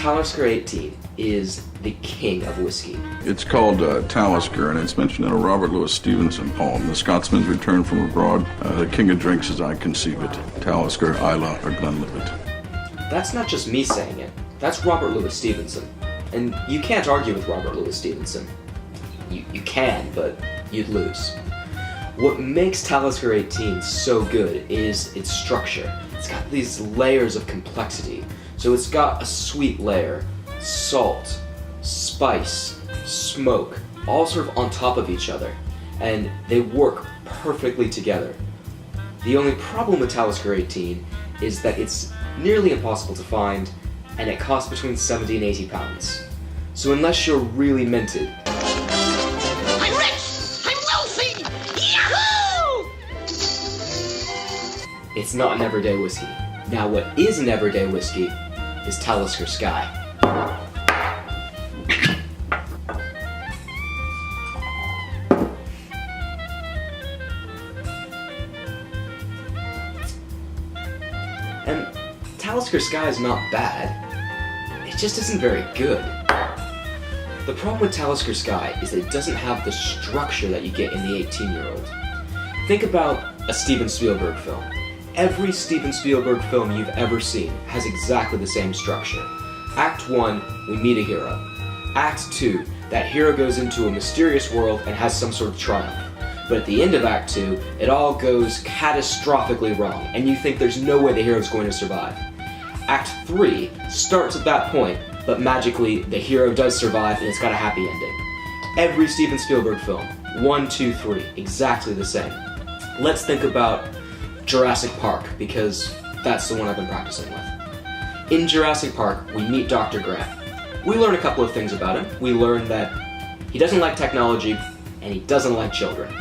Talisker 18 is the king of whiskey. It's called Talisker, and it's mentioned in a Robert Louis Stevenson poem, The Scotsman's Return from Abroad. The king of drinks as I conceive it, Talisker, Islay, or Glenlivet. That's not just me saying it. That's Robert Louis Stevenson. And you can't argue with Robert Louis Stevenson. You can, but you'd lose. What makes Talisker 18 so good is its structure. It's got these layers of complexity. So it's got a sweet layer, salt, spice, smoke, all sort of on top of each other. And they work perfectly together. The only problem with Talisker 18 is that it's nearly impossible to find, and it costs between 70 and 80 pounds. So unless you're really minted, I'm rich! I'm wealthy! Yahoo! it's not an everyday whiskey. Now what is an everyday whiskey is Talisker Sky. And Talisker Sky is not bad, it just isn't very good. The problem with Talisker Sky is that it doesn't have the structure that you get in the 18-year-old. Think about a Steven Spielberg film. Every Steven Spielberg film you've ever seen has exactly the same structure. Act 1, we meet a hero. Act 2, that hero goes into a mysterious world and has some sort of triumph. But at the end of Act 2, it all goes catastrophically wrong, and you think there's no way the hero's going to survive. Act 3 starts at that point, but magically the hero does survive and it's got a happy ending. Every Steven Spielberg film, 1, 2, 3, exactly the same. Let's think about Jurassic Park, because that's the one I've been practicing with. In Jurassic Park, we meet Dr. Grant. We learn a couple of things about him. We learn that he doesn't like technology, and he doesn't like children.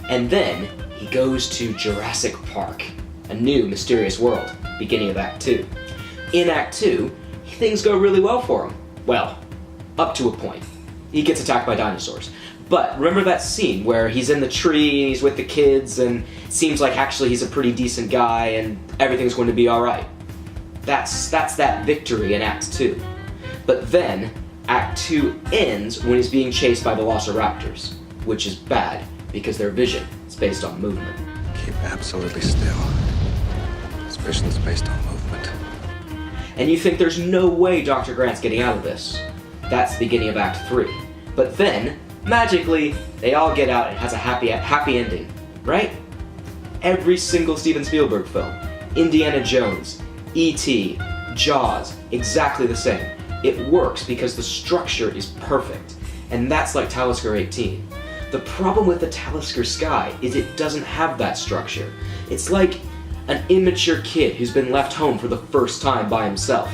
And then, he goes to Jurassic Park, a new mysterious world, beginning of Act 2. In Act 2, things go really well for him. Well, up to a point. He gets attacked by dinosaurs. But remember that scene where he's in the tree and he's with the kids and it seems like actually he's a pretty decent guy and everything's going to be alright. That's that victory in Act 2. But then, Act 2 ends when he's being chased by velociraptors, which is bad because their vision is based on movement. Keep absolutely still. This vision's based on movement. And you think there's no way Dr. Grant's getting out of this. That's the beginning of Act 3. But then, magically, they all get out and it has a happy ending, right? Every single Steven Spielberg film, Indiana Jones, E.T., Jaws, exactly the same. It works because the structure is perfect, and that's like Talisker 18. The problem with the Talisker Sky is it doesn't have that structure. It's like an immature kid who's been left home for the first time by himself.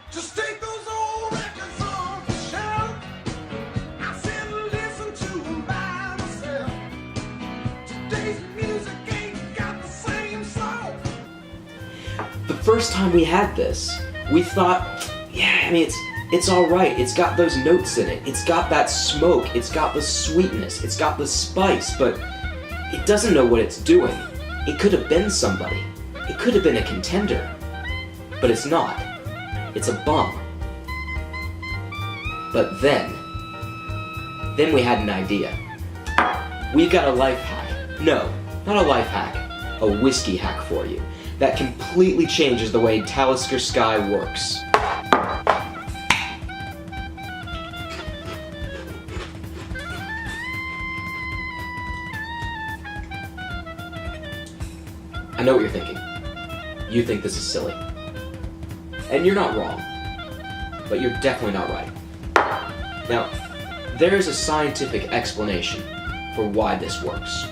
Just take those old records off the shelf. I sit and listen to them by myself. Today's music ain't got the same soul. The first time we had this, we thought, yeah, I mean, it's alright. It's got those notes in it. It's got that smoke. It's got the sweetness. It's got the spice, but it doesn't know what it's doing. It could have been somebody. It could have been a contender. But it's not. It's a bum. But then we had an idea. We've got a life hack. No, not a life hack. A whiskey hack for you. That completely changes the way Talisker Sky works. I know what you're thinking. You think this is silly. And you're not wrong. But you're definitely not right. Now, there is a scientific explanation for why this works.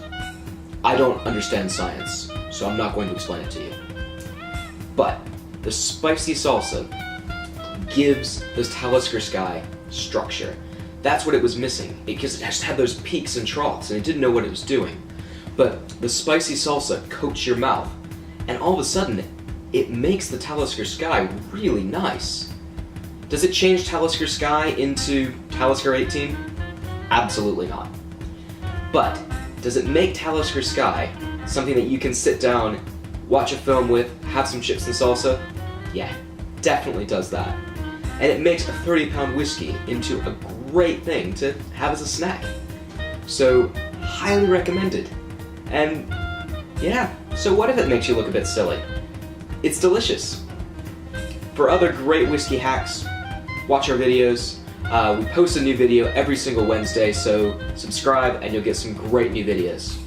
I don't understand science, so I'm not going to explain it to you. But the spicy salsa gives this Talisker Sky structure. That's what it was missing, because it just had those peaks and troughs, and it didn't know what it was doing. But the spicy salsa coats your mouth, and all of a sudden, it makes the Talisker Sky really nice. Does it change Talisker Sky into Talisker 18? Absolutely not. But does it make Talisker Sky something that you can sit down, watch a film with, have some chips and salsa? Yeah, definitely does that. And it makes a 30-pound whiskey into a great thing to have as a snack. So, highly recommended. And yeah, so what if it makes you look a bit silly? It's delicious. For other great whiskey hacks, watch our videos. We post a new video every single Wednesday, so subscribe and you'll get some great new videos.